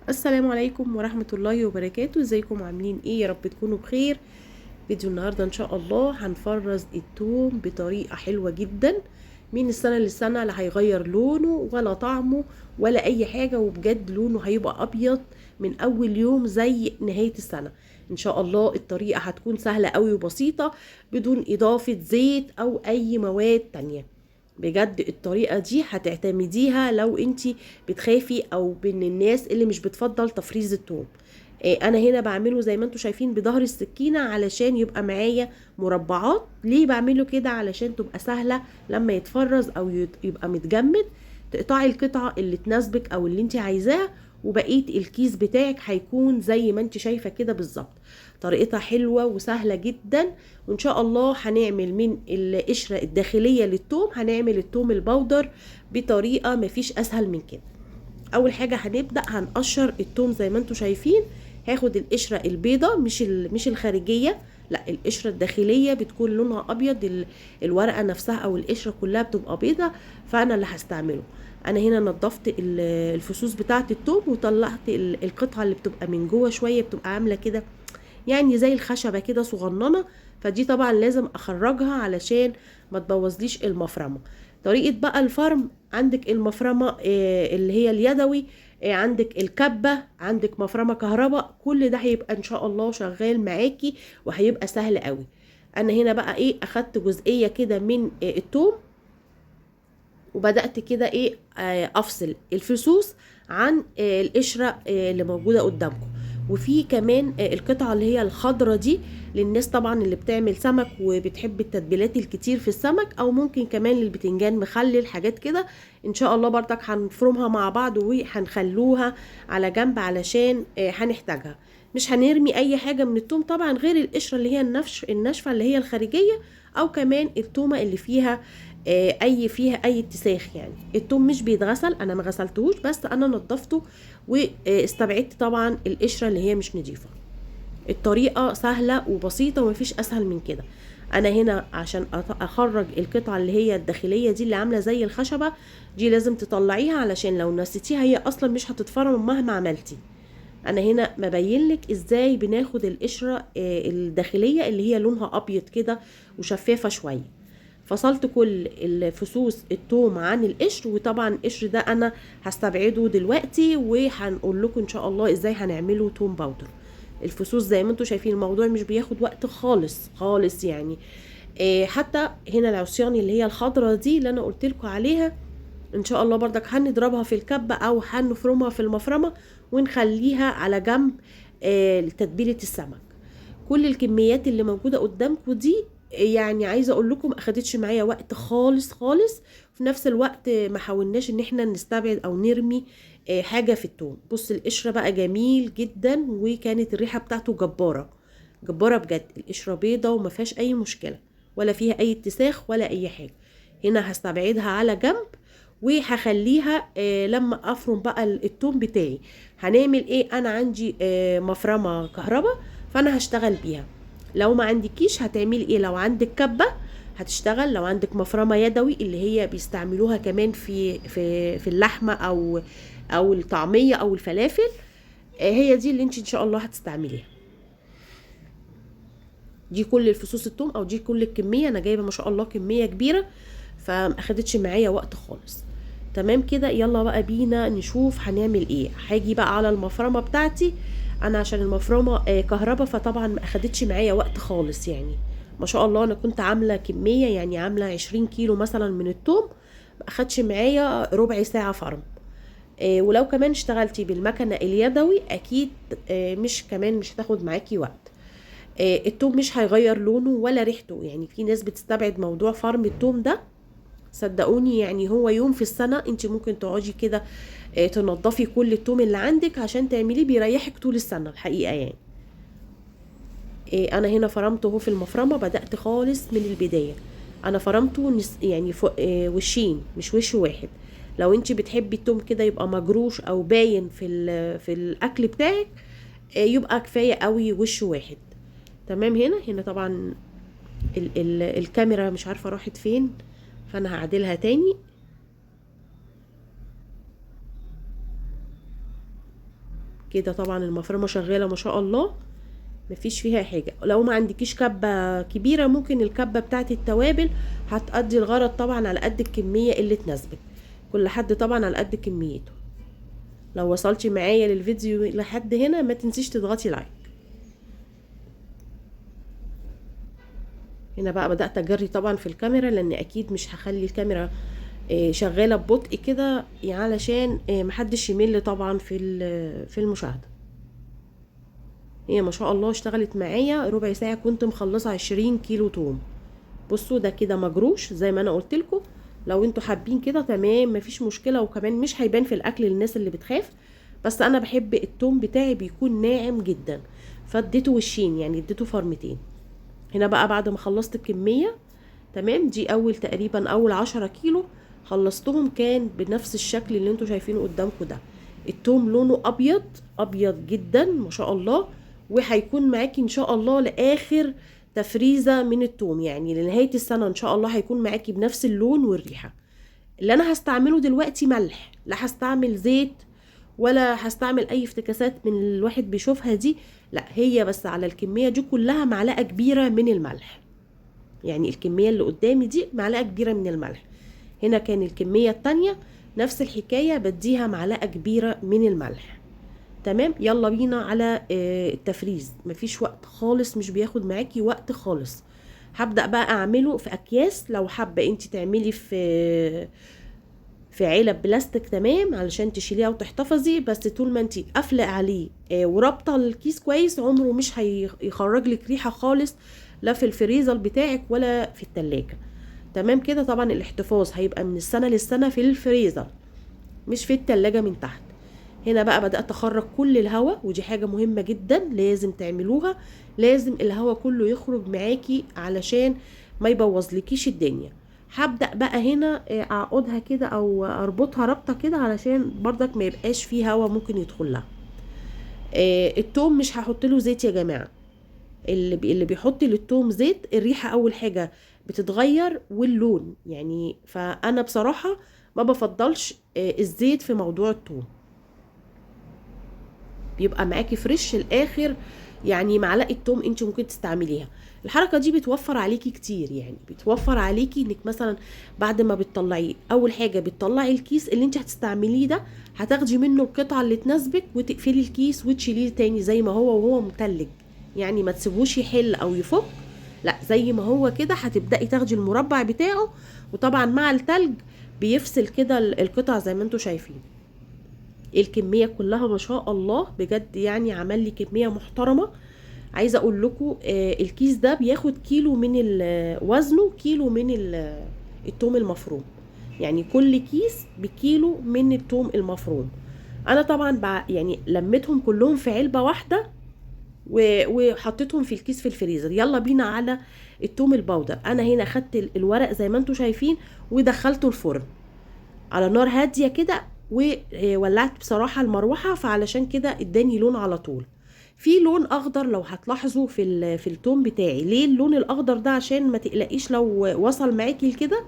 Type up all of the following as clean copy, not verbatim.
السلام عليكم ورحمة الله وبركاته. ازيكم عاملين ايه؟ يا رب تكونوا بخير. فيديو النهاردة ان شاء الله هنفرز التوم بطريقة حلوة جدا. من السنة للسنة لا هيغير لونه ولا طعمه ولا اي حاجة، وبجد لونه هيبقى ابيض من اول يوم زي نهاية السنة. ان شاء الله الطريقة هتكون سهلة قوي وبسيطة بدون اضافة زيت او اي مواد تانية. بجد الطريقة دي هتعتمديها لو انتي بتخافي او من الناس اللي مش بتفضل تفريز الثوم. انا هنا بعمله زي ما انتوا شايفين بظهر السكينة علشان يبقى معايا مربعات. ليه بعمله كده؟ علشان تبقى سهلة لما يتفرز او يبقى متجمد، تقطعي القطعة اللي تناسبك او اللي انتي عايزاها، وبقية الكيس بتاعك هيكون زي ما انت شايفة كده بالظبط. طريقتها حلوة وسهلة جدا، وان شاء الله هنعمل من القشرة الداخلية للثوم هنعمل الثوم البودر بطريقة مفيش اسهل من كده. اول حاجة هنبدأ هنقشر الثوم زي ما انتم شايفين. هاخد القشرة البيضة مش الخارجية، لا القشرة الداخلية بتكون لونها ابيض، الورقة نفسها او القشرة كلها بتبقى بيضة، فانا اللي هستعمله. انا هنا نضفت الفصوص بتاعة الثوم وطلعت القطعة اللي بتبقى من جوه شوية، بتبقى عاملة كده يعني زي الخشبة كده صغننة، فدي طبعا لازم اخرجها علشان ما تبوظليش المفرمة. طريقة بقى الفرم: عندك المفرمة اللي هي اليدوي، عندك الكبة، عندك مفرمة كهرباء، كل ده هيبقى ان شاء الله شغال معاكي وهيبقى سهل قوي. انا هنا بقى اخدت جزئية كده من الثوم، وبدأت كده افصل الفصوص عن القشرة اللي موجودة قدامكم. وفي كمان القطعة اللي هي الخضرة دي للناس طبعا اللي بتعمل سمك وبتحب التتبيلات الكتير في السمك، او ممكن كمان للبتنجان مخلل حاجات كده. ان شاء الله برضك هنفرمها مع بعض وهنخلوها على جنب علشان هنحتاجها. مش هنرمي اي حاجة من التوم طبعا غير القشرة اللي هي الناشفة اللي هي الخارجية، او كمان التومة اللي فيها فيها اي اتساخ. يعني التوم مش بيتغسل، انا ما غسلتهوش بس انا نضفته واستبعدت طبعا القشره اللي هي مش نظيفه. الطريقه سهله وبسيطه ومفيش اسهل من كده. انا هنا عشان اخرج القطعه اللي هي الداخليه دي اللي عامله زي الخشبه دي لازم تطلعيها، علشان لو نسيتيها هي اصلا مش هتتفرم مهما عملتي. انا هنا مبين لك ازاي بناخد القشره الداخليه اللي هي لونها ابيض كده وشفافه شويه. فصلت كل الفصوص الثوم عن القشر، وطبعا القشر ده انا هستبعده دلوقتي، وهنقول لكم ان شاء الله ازاي هنعمله توم باودر. الفصوص زي ما انتم شايفين الموضوع مش بياخد وقت خالص خالص يعني. حتى هنا العصيان اللي هي الخضرة دي اللي انا قلت لكم عليها، ان شاء الله برضك هنضربها في الكبة او هنفرمها في المفرمة ونخليها على جنب لتتبيلة السمك. كل الكميات اللي موجودة قدامكم دي يعني عايزة اقول لكم اخدتش معايا وقت خالص خالص. في نفس الوقت ما حاولناش ان احنا نستبعد او نرمي حاجة في التوم. بص القشرة بقى جميل جدا، وكانت الريحة بتاعته جبارة جبارة بجد. القشرة بيضة وما فيهاش اي مشكلة ولا فيها اي اتساخ ولا اي حاجة. هنا هستبعدها على جنب وهخليها لما افرم بقى التوم بتاعي. هنعمل انا عندي مفرمة كهرباء فانا هشتغل بيها. لو ما عندكيش هتعملي لو عندك كبة هتشتغل، لو عندك مفرمة يدوي اللي هي بيستعملوها كمان في اللحمة او الطعمية او الفلافل، هي دي اللي انت ان شاء الله هتستعمليها. دي كل الفصوص الثوم او دي كل الكمية، انا جايبة ما شاء الله كمية كبيرة فما اخدتش معايا وقت خالص. تمام كده، يلا بقى بينا نشوف هنعمل ايه. هاجي بقى على المفرمة بتاعتي. انا عشان المفرمة كهربا فطبعا ما اخدتش معايا وقت خالص يعني. ما شاء الله انا كنت عاملة كمية يعني عاملة 20 كيلو مثلا من الثوم، ما اخدش معايا ربع ساعة فرم. ولو كمان اشتغلتي بالمكنة اليدوي اكيد مش هتاخد معاكي وقت. التوم مش هيغير لونه ولا ريحته. يعني في ناس بتستبعد موضوع فرم التوم ده، صدقوني يعني هو يوم في السنة انت ممكن تقعدي كده تنضفي كل التوم اللي عندك عشان تعمليه، بيريحك طول السنة الحقيقة يعني. انا هنا فرمته اهو في المفرمة، بدأت خالص من البداية. انا فرمته يعني وشين مش وش واحد. لو انت بتحبي التوم كده يبقى مجروش او باين في الاكل بتاعك يبقى كفاية قوي وش واحد. تمام. هنا طبعا ال الكاميرا مش عارفة راحت فين، فانا هعدلها تاني. كده طبعا المفرمه شغاله ما شاء الله، مفيش فيها حاجه. لو ما عندكيش كبه كبيره ممكن الكبه بتاعت التوابل هتأدي الغرض طبعا على قد الكميه اللي تناسبك، كل حد طبعا على قد كميته. لو وصلتي معايا للفيديو لحد هنا ما تنسيش تضغطي لايك. هنا بقى بدأت اجري طبعا في الكاميرا، لان اكيد مش هخلي الكاميرا شغاله ببطء كده علشان محدش يمل طبعا في المشاهده. هي ما شاء الله اشتغلت معايا ربع ساعه كنت مخلصه 20 كيلو توم. بصوا ده كده مجروش زي ما انا قلت لكم، لو انتوا حابين كده تمام مفيش مشكله، وكمان مش هيبان في الاكل للناس اللي بتخاف، بس انا بحب التوم بتاعي بيكون ناعم جدا، فاديته وشين يعني اديته فرمتين. هنا بقى بعد ما خلصت الكميه تمام، دي تقريبا اول 10 كيلو خلصتهم، كان بنفس الشكل اللي انتوا شايفينه قدامكم ده. التوم لونه ابيض ابيض جدا ما شاء الله، وهيكون معاكي ان شاء الله لاخر تفريزه من التوم، يعني لنهايه السنه ان شاء الله هيكون معاكي بنفس اللون والريحه. اللي انا هستعمله دلوقتي ملح، لا هستعمل زيت ولا هستعمل اي افتكاسات من الواحد بيشوفها دي، لا هي بس على الكميه دي كلها معلقه كبيره من الملح، يعني الكميه اللي قدامي دي معلقه كبيره من الملح. هنا كان الكميه التانية نفس الحكايه بديها معلقه كبيره من الملح. تمام، يلا بينا على التفريز. مفيش وقت خالص، مش بياخد معاكي وقت خالص. هبدأ بقى اعمله في اكياس، لو حابة انت تعملي في علب بلاستيك تمام علشان تشيليها وتحتفظي، بس طول ما انت قافله عليه ورابطه الكيس كويس عمره مش هيخرج لك ريحه خالص، لا في الفريزر بتاعك ولا في التلاجة. تمام كده، طبعا الاحتفاظ هيبقى من السنه للسنه في الفريزر مش في التلاجة من تحت. هنا بقى بدأت اخرج كل الهواء، ودي حاجة مهمة جدا لازم تعملوها، لازم الهواء كله يخرج معاكي علشان ما يبوظلكيش الدنيا. هبدأ بقى هنا اعقدها كده او اربطها ربطة كده علشان برضك ما يبقاش فيه هواء ممكن يدخل لها. التوم مش هحط له زيت يا جماعة، اللي بيحط للتوم زيت الريحة اول حاجة بتتغير واللون، يعني فانا بصراحة ما بفضلش الزيت في موضوع التوم، بيبقى معاكي فريش الاخر. يعني معلقه توم انت ممكن تستعمليها، الحركه دي بتوفر عليكي كتير، يعني بتوفر عليكي انك مثلا بعد ما بتطلعيه اول حاجه بتطلعي الكيس اللي انت هتستعمليه ده، هتاخدي منه القطعه اللي تناسبك وتقفلي الكيس وتشيليه تاني زي ما هو وهو متلج، يعني ما تسيبوش يحل او يفك، لا زي ما هو كده هتبداي تاخدي المربع بتاعه، وطبعا مع التلج بيفصل كده القطع زي ما انتوا شايفين. الكمية كلها ما شاء الله بجد، يعني عمل لي كمية محترمة. عايزة اقول لكم الكيس ده بياخد كيلو من وزنه كيلو من التوم المفروم، يعني كل كيس بكيلو من التوم المفروم. انا طبعا يعني لميتهم كلهم في علبة واحدة وحطيتهم في الكيس في الفريزر. يلا بينا على التوم البودر. انا هنا خدت الورق زي ما انتوا شايفين ودخلته الفرن على نار هادية كده، وولعت بصراحة المروحة، فعلشان كده اداني لون على طول. في لون اخضر لو هتلاحظوا في التوم بتاعي. ليه اللون الاخضر ده؟ عشان ما تقلقيش لو وصل معاكي كده،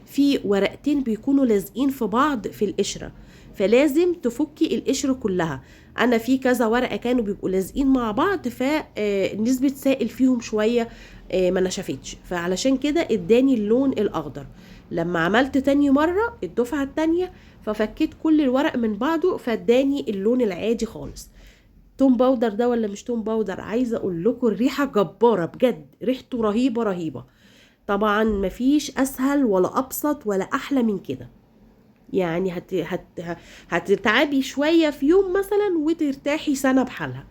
في ورقتين بيكونوا لازقين في بعض في القشرة، فلازم تفكي القشرة كلها. انا في كذا ورقة كانوا بيبقوا لازقين مع بعض، فنسبة سائل فيهم شوية ما نشفتش، فعلشان كده اداني اللون الاخضر. لما عملت تاني مرة الدفعة التانية ففكيت كل الورق من بعضه فاداني اللون العادي خالص. توم باودر ده ولا مش توم باودر، عايزة اقول لكم الريحة جبارة بجد، ريحته رهيبة رهيبة. طبعا مفيش اسهل ولا ابسط ولا احلى من كده، يعني هتتعبي شوية في يوم مثلا وترتاحي سنة بحالها.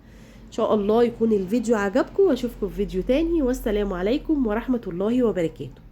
ان شاء الله يكون الفيديو عجبكم، واشوفكم في فيديو تاني، والسلام عليكم ورحمة الله وبركاته.